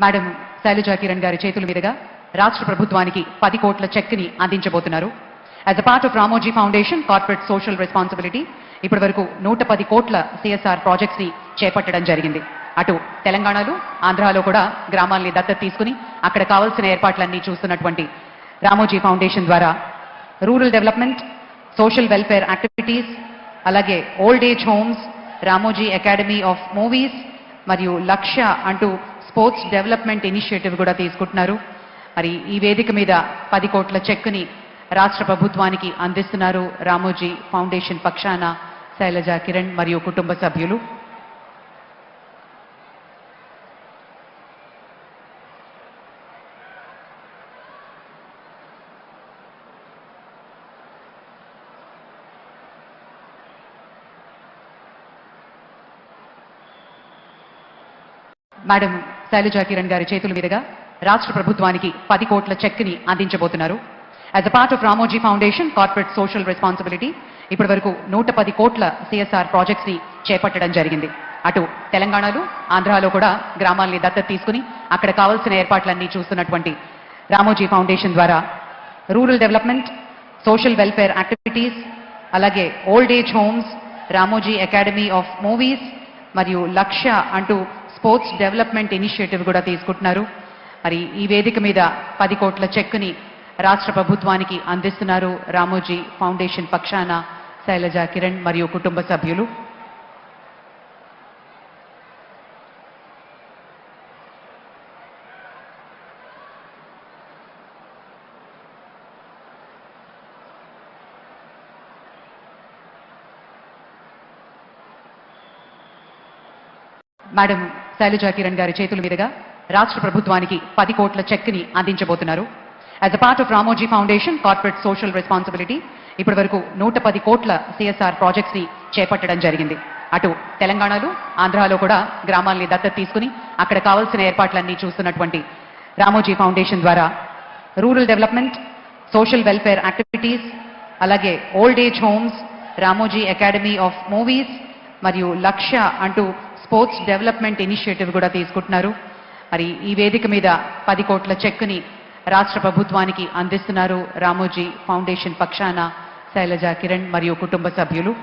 Madam Shailaja Kiran గారి చేతుల మీదుగా రాష్ట్ర ప్రభుత్వానికి 10 కోట్ల చెక్ని అందించబోతున్నారు. As a part of Ramoji Foundation corporate social responsibility ఇప్పటి వరకు 110 కోట్ల సిఎస్ఆర్ ప్రాజెక్ట్స్ ని చేపట్టడం జరిగింది. అటు తెలంగాణలో ఆంధ్రాలో కూడా గ్రామాల్ని దత్తత తీసుకుని అక్కడ కావాల్సిన ఏర్పాట్లన్నీ చూస్తున్నటువంటి రామోజీ ఫౌండేషన్ ద్వారా rural development, social welfare activities, అలాగే old age homes, Ramoji Academy of Movies మరియు లక్ష్య అంటూ స్పోర్ట్స్ డెవలప్మెంట్ ఇనిషియేటివ్ కూడా తీసుకుంటున్నారు. మరి ఈ వేదిక మీద 10 కోట్ల చెక్ని రాష్ట్ర ప్రభుత్వానికి అందిస్తున్నారు రామోజీ ఫౌండేషన్ పక్షాన శైలజా కిరణ్ మరియు కుటుంబ సభ్యులు. మేడం శైలజా కిరణ్ గారి చేతుల మీదుగా రాష్ట్ర ప్రభుత్వానికి 10 కోట్ల చెక్ని అందించబోతున్నారు. As a part of Ramoji Foundation corporate social responsibility ఇప్పటి వరకు 110 కోట్ల సిఎస్ఆర్ ప్రాజెక్ట్స్ ని చేపట్టడం జరిగింది. అటు తెలంగాణలో ఆంధ్రాలో కూడా గ్రామాల్ని దత్తత తీసుకుని అక్కడ కావాల్సిన ఏర్పాట్లన్నీ చూస్తున్నటువంటి రామోజీ ఫౌండేషన్ ద్వారా rural development, social welfare activities, అలాగే old age homes, Ramoji Academy of Movies మరియు లక్ష్య అంటూ స్పోర్ట్స్ డెవలప్మెంట్ ఇనిషియేటివ్ కూడా తీసుకుంటున్నారు. మరి ఈ వేదిక మీద 10 కోట్ల చెక్ని రాష్ట్ర ప్రభుత్వానికి అందిస్తున్నారు రామోజీ ఫౌండేషన్ పక్షాన శైలజా కిరణ్ మరియు కుటుంబ సభ్యులు. మేడం శైలజా కిరణ్ గారి చేతుల మీదుగా రాష్ట్ర ప్రభుత్వానికి 10 కోట్ల చెక్ని అందించబోతున్నారు. As a part of Ramoji Foundation corporate social responsibility ఇప్పటి వరకు 110 కోట్ల సిఎస్ఆర్ ప్రాజెక్ట్స్ ని చేపట్టడం జరిగింది. అటు తెలంగాణలో ఆంధ్రాలో కూడా గ్రామాల్ని దత్తత తీసుకుని అక్కడ కావాల్సిన ఏర్పాట్లన్నీ చూస్తున్నటువంటి రామోజీ ఫౌండేషన్ ద్వారా rural development, social welfare activities, అలాగే old age homes, Ramoji Academy of Movies మరియు లక్ష్య అంటూ స్పోర్ట్స్ డెవలప్మెంట్ ఇనిషియేటివ్ కూడా తీసుకుంటున్నారు. మరి ఈ వేదిక మీద 10 కోట్ల చెక్ని రాష్ట్ర ప్రభుత్వానికి అందిస్తున్నారు రామోజీ ఫౌండేషన్ పక్షాన శైలజా కిరణ్ మరియు కుటుంబ సభ్యులు.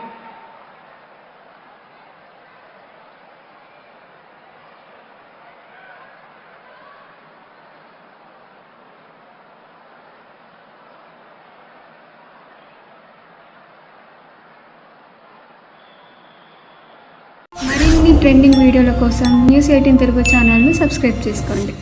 మరిన్ని ట్రెండింగ్ వీడియోల కోసం న్యూస్ 18 తెలుగు ఛానల్ను సబ్స్క్రైబ్ చేసుకోండి.